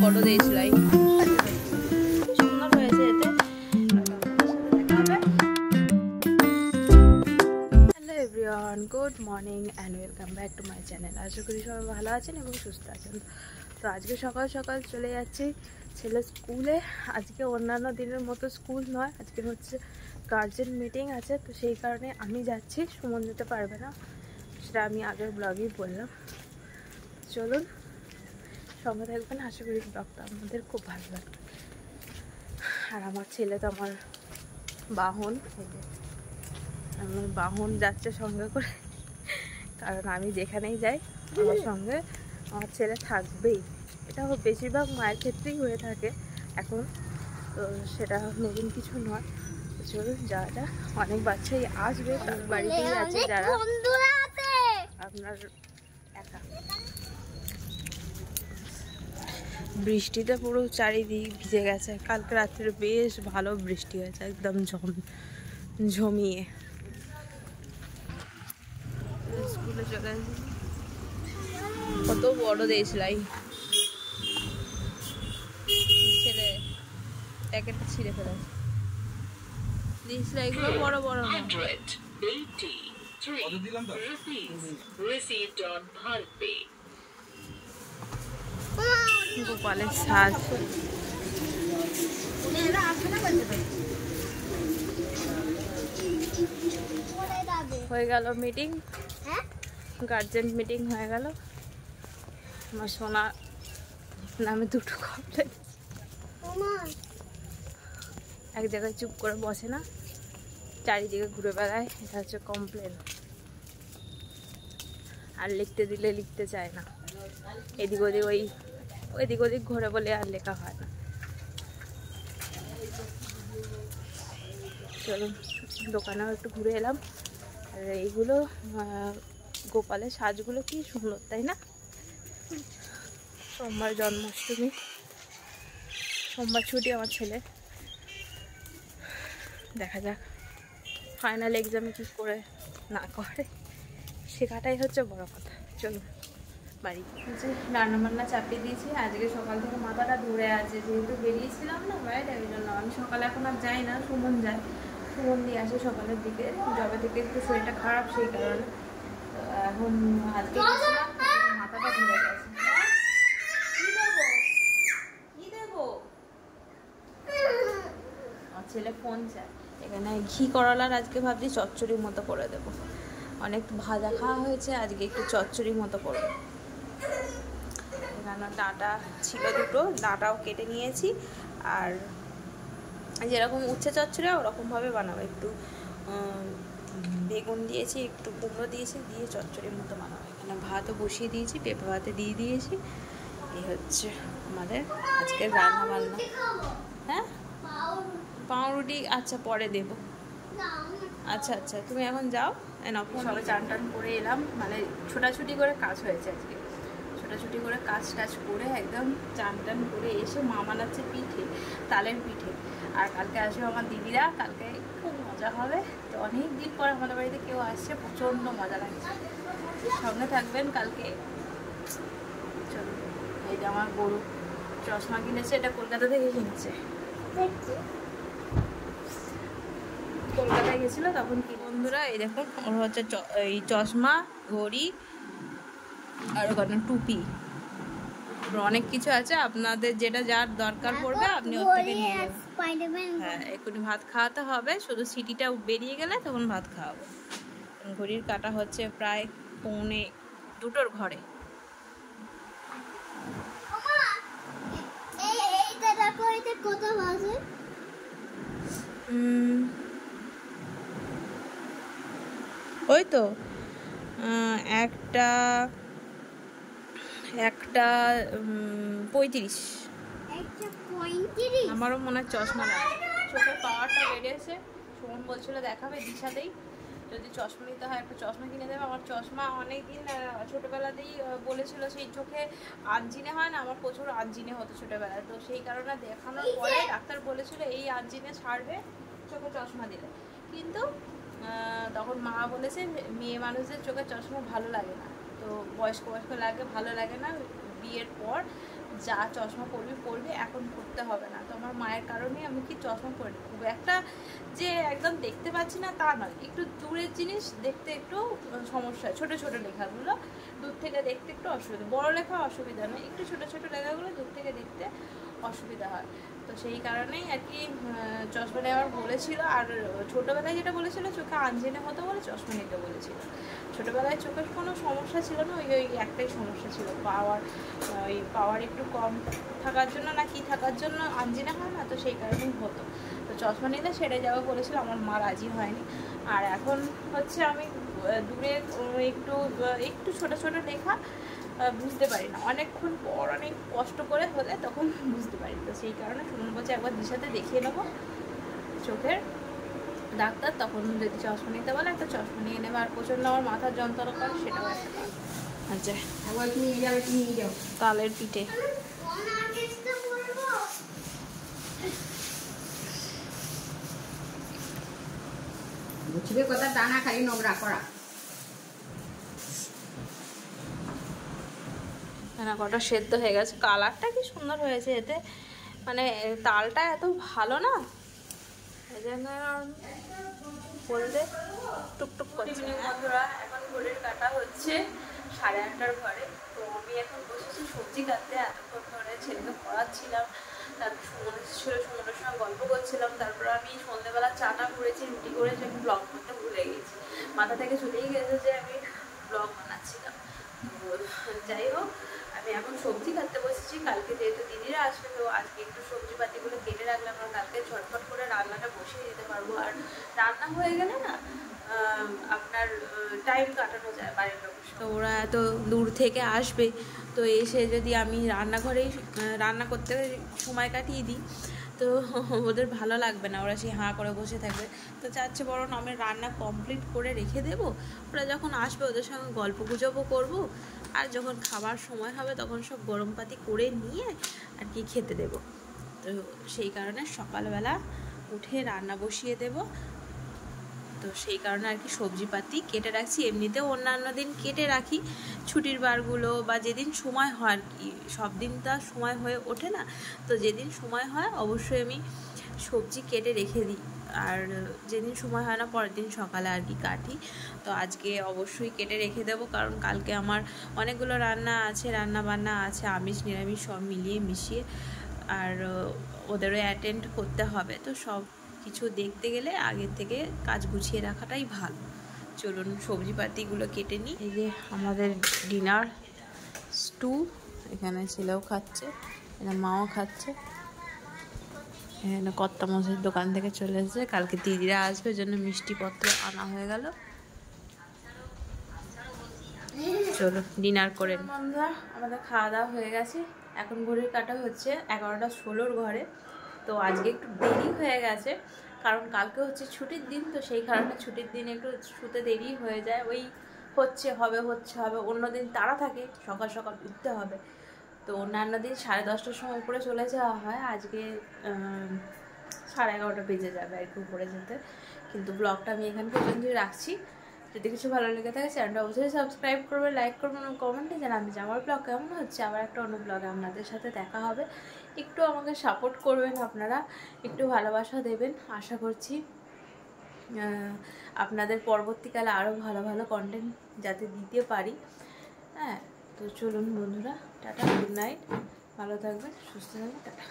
বড় দেশলাই সুন্দর হয়েছে এতে। Hello everyone, good morning and welcome back to my channel. আশা করি সবাই ভালো আছেন এবং সুস্থ আছেন। তো আজকে সকাল সকাল চলে যাচ্ছি ছেলে স্কুলে। আজকে অন্যান্য দিনের মতো স্কুল নয়, আজকে হচ্ছে গার্জেন মিটিং আছে, তো সেই কারণে আমি যাচ্ছি, সুমন যেতে পারবে না, সেটা আমি আগের ব্লগেই বললাম। চলুন সঙ্গে থাকবেন, আশা করি ব্লগটা আমাদের খুব ভালো লাগবে। আর আমার ছেলে তো আমার বাহন, আমার বাহন যাচ্ছে সঙ্গে করে, কারণ আমি যেখানেই যাই আমার সঙ্গে আমার ছেলে থাকবেই। এটা বেশিরভাগ মায়ের ক্ষেত্রেই হয়ে থাকে এখন, তো সেটা নতুন কিছু নয়। চলুন যাওয়া যাক। অনেক বাচ্চাই আসবে, তার বাড়িতেই আছে যারা আপনার একা। বৃষ্টিতে পুরো চারিদিক ভিজে গেছে। কালকে রাত্রে বেশ ভালো বৃষ্টি হয়েছে, একদম ঝমিয়ে। স্কুলে চলে আসি, কত বড় দেশলাই। ছেলে প্যাকেটটা ছিঁড়ে ফেলেছে। দেশলাইগুলো বড় বড় না। গোপালের সাজ হয়ে গেল। মিটিং, গার্জেন মিটিং হয়ে গেল। আমার সোনা নামে দুটো কমপ্লেন, এক জায়গায় চুপ করে বসে না, চারিদিকে ঘুরে বেড়ায়, এটা হচ্ছে কমপ্লেন। আর লিখতে দিলে লিখতে চায় না, এদিক ওদিক ওইদিক ওদিক ঘুরে বলে আর লেখা হয় না। চলুন দোকানেও একটু ঘুরে এলাম। আর এইগুলো গোপালের সাজগুলো কি সুন্দর, তাই না? সোমবার জন্মাষ্টমী, সোমবার ছুটি আমার ছেলে। দেখা যাক ফাইনাল এক্সামে কী করে না করে, শেখাটাই হচ্ছে বড় কথা। চলুন বাড়ি। যে রান্নাবান্না চাপিয়ে দিয়েছি, আজকে সকাল থেকে মাথাটা ধরে আছে, যেহেতু বেরিয়েছিলাম না বাইরে, ওই জন্য আমি সকালে এখন আর যাই না, সুমন যায়। সুমন দিয়ে আসে সকালের দিকে, জবে থেকে একটু শরীরটা খারাপ, সেই কারণে এখন আজকে মাথাটা ধরে গেছে। আমার ছেলে ফোন চায়। এখানে ঘি করলার আজকে ভাবছি চচ্চড়ির মতো করে দেবো। অনেক ভাজা খাওয়া হয়েছে, আজকে একটু চচ্চড়ির মতো করবো। এখানে ডাঁটা ছিল দুটো, ডাঁটাও কেটে নিয়েছি। আর যেরকম উচ্ছে চচ্চড়ি ওরকমভাবে বানাবো, একটু বেগুন দিয়েছি, একটু কুমড়ো দিয়েছি, দিয়ে চচ্চড়ির মতো বানাবো। এখানে ভাতও বসিয়ে দিয়েছি, পেঁপে ভাতে দিয়ে দিয়েছি। এই হচ্ছে আমাদের আজকের রান্না বান্না। হ্যাঁ, পাউরুটি আচ্ছা পরে দেবো। আচ্ছা আচ্ছা, তুমি এখন যাও। সবে চান টান করে এলাম, মানে ছোটাছুটি করে কাজ হয়েছে আজকে। ছোটাছুটি করে কাজ টাজ করে একদম চান টান করে এসে মা বানাচ্ছে পিঠে, তালের পিঠে। আর কালকে আসবে আমার দিদিরা, কালকে খুব মজা হবে। তো অনেক দিন পর আমাদের বাড়িতে কেউ আসছে, প্রচণ্ড মজা লাগছে। সঙ্গে থাকবেন কালকে। চলো, এই যে আমার গরু চশমা কিনেছে, এটা কলকাতা থেকে কিনছে, কলকাতায় গেছিল তখন। কি বন্ধুরা, এই দেখুন ওর হচ্ছে এই চশমা, ঘড়ি, আর ওখানে টুপি, অনেক কিছু আছে। আপনাদের যেটা যার দরকার পড়বে আপনি ওর থেকে নিয়ে নেবেন। হ্যাঁ, এক্ষুনি ভাত খাওয়াতে হবে, শুধু সিটিটা বেরিয়ে গেলে তখন ভাত খাওয়াবো। ঘড়ির কাটা হচ্ছে প্রায় 1:45 ঘরে। ওই তো 1:35। আমারও মনে হয় চশমা লাগে, চোখের পাওয়ারটা বেড়েছে। সুমন বলছিল দেখাবে দিশাতেই, যদি চশমা নিতে হয় একটা চশমা কিনে দেবে। আমার চশমা অনেকদিন ছোটোবেলাতেই বলেছিল, সেই চোখে আনজিনে হয় না, আমার প্রচুর আনজিনে হতো ছোটোবেলায়। তো সেই কারণে দেখানোর পরে ডাক্তার বলেছিল এই আনজিনে ছাড়বে চোখে চশমা দিলে। কিন্তু তখন মা বলেছে মেয়ে মানুষদের চোখে চশমা ভালো লাগে না, তো বয়স্ক লাগে, ভালো লাগে না। বিয়ের পর যা চশমা পরবি এখন পরতে হবে না। তো আমার মায়ের কারণেই আমি কি চশমা পরি, খুব একটা যে একদম দেখতে পাচ্ছি না তা নয়, একটু দূরের জিনিস দেখতে একটু সমস্যা, ছোট ছোট লেখাগুলো দূর থেকে দেখতে একটু অসুবিধা, বড় লেখা অসুবিধা নেই, একটু ছোট ছোট লেখাগুলো দূর থেকে দেখতে অসুবিধা হয়। তো সেই কারণেই আর কি চশমা নেওয়ার বলেছিল। আর ছোটোবেলায় যেটা বলেছিল চোখে আঞ্জিনা হতো বলে চশমা নিতে বলেছিল। ছোটোবেলায় চোখের কোনো সমস্যা ছিল না, ওই একটাই সমস্যা ছিল, ওই পাওয়ার একটু কম থাকার জন্য না কি থাকার জন্য আঞ্জিনা হয় না, তো সেই কারণেই হতো। তো চশমা নিলে সেটা যাওয়া বলেছিল, আমার মা রাজি হয়নি। আর এখন হচ্ছে আমি দূরে একটু ছোট ছোট লেখা বুঝতে পারি না, অনেকক্ষণ পর অনেক কষ্ট করে হলে তখন বুঝতে পারি। তো সেই কারণে সুমন বলছে একবার দিশাতে দেখিয়ে নেবো চোখের ডাক্তার, তখন যদি চশমা নিতে বলে একটা চশমা নিয়ে নেবে। আর প্রচণ্ড আমার মাথার যন্ত্রণা করে, সেটাও একটা কারণ। আচ্ছা নিয়ে যাও তালের পিঠে। কথা দানা খালি নোংরা করা কটা সেদ্ধ হয়ে গেছে, কালারটা কি সুন্দর হয়েছে, এতে মানে তালটা এত ভালো না, এই জন্য বলতে টুকটুক করছে। বন্ধুরা এখন ঘড়ির কাটা হচ্ছে 8:30 ঘরে। তো আমি এখন বসেছি সবজি কাটতে, এতক্ষণ ধরে ছেলেকে পড়াচ্ছিলাম, তারপর সুমন ছিল, সুমনের সঙ্গে গল্প করছিলাম। তারপর আমি সন্ধ্যেবেলা চাটা করেছি, রুটি করেছি, আমি ব্লগ করতে ভুলে গেছি, মাথা থেকে চলেই গেছে যে আমি ব্লগ বানাচ্ছিলাম। যাই হোক, আমি এখন সবজি কাটতে বসেছি। কালকে যেহেতু দিদিরা আসবে, তো আজকে একটু সবজি পাতিগুলো কেটে রাখলাম, আর কালকে ঝটফট করে রান্নাটা বসিয়ে দিতে পারবো। আর রান্না হয়ে গেলে না আপনার টাইম কাটানো যায় বাড়ির লোক। তো ওরা এত দূর থেকে আসবে, তো এসে যদি আমি রান্নাঘরেই রান্না করতে সময় কাটিয়ে দিই তো ওদের ভালো লাগবে না, ওরা সেই হাঁ করে বসে থাকবে। তো চাচ্ছে বরং আমি রান্না কমপ্লিট করে রেখে দেবো, ওরা যখন আসবে ওদের সঙ্গে গল্প গুজবও করবো, আর যখন খাবার সময় হবে তখন সব গরম পাতি করে নিয়ে আর কি খেতে দেবো। তো সেই কারণে সকালবেলা উঠে রান্না বসিয়ে দেব। তো সেই কারণে আর কি সবজিপাতি কেটে রাখছি। এমনিতেও অন্যান্য দিন কেটে রাখি ছুটির বারগুলো বা যেদিন সময় হয় আর কি, সব দিন তো সময় হয়ে ওঠে না, তো যেদিন সময় হয় অবশ্যই আমি সবজি কেটে রেখে দিই। আর যেদিন সময় হয় না পরের দিন সকালে আর কি কাটি। তো আজকে অবশ্যই কেটে রেখে দেবো, কারণ কালকে আমার অনেকগুলো রান্না আছে, রান্না বান্না আছে, আমিষ নিরামিষ সব মিলিয়ে মিশিয়ে, আর ওদেরও অ্যাটেন্ড করতে হবে। তো সব কিছু দেখতে গেলে আগের থেকে কাজ গুছিয়ে রাখাটাই ভালো। চলুন সবজিপাতিগুলো কেটে নিই। এই যে আমাদের ডিনার স্টু, এখানে ছেলেও খাচ্ছে, এখানে মাও খাচ্ছে। এখানে কর্তা মশাইয়ের দোকান থেকে চলে এসেছে, কালকে দিদিরা আসবে জন্য মিষ্টিপত্র আনা হয়ে গেল। চলো ডিনার করে। বন্ধুরা আমাদের খাওয়া দাওয়া হয়ে গেছে, এখন ঘড়ির কাটা হচ্ছে 11:16 ঘরে। তো আজকে একটু দেরি হয়ে গেছে, কারণ কালকে হচ্ছে ছুটির দিন, তো সেই কারণে ছুটির দিন একটু শুতে দেরি হয়ে যায়। ওই হচ্ছে হবে অন্য দিন তাড়া থাকে, সকাল সকাল উঠতে হবে। তো অন্যান্য দিন 10:30টার সময় উপরে চলে যাওয়া হয়, আজকে 11:30 বেজে যাবে আর কি উপরে যেতে। কিন্তু ব্লগটা আমি এখান পর্যন্তই রাখছি। যদি কিছু ভালো লেগে থাকে চ্যানেলটা অবশ্যই সাবস্ক্রাইব করবে, লাইক করবেন এবং কমেন্টে জানাবেন যে আমার ব্লগ কেমন হচ্ছে। আবার একটা অন্য ব্লগে আপনাদের সাথে দেখা হবে। একটু আমাকে সাপোর্ট করবেন আপনারা, একটু ভালোবাসা দেবেন, আশা করছি আপনাদের পরবর্তীকালে আরও ভালো ভালো কন্টেন্ট যাতে দিতে পারি। হ্যাঁ, তো চলুন বন্ধুরা, টাটা, গুড নাইট, ভালো থাকবেন, সুস্থ থাকবেন, টাটা।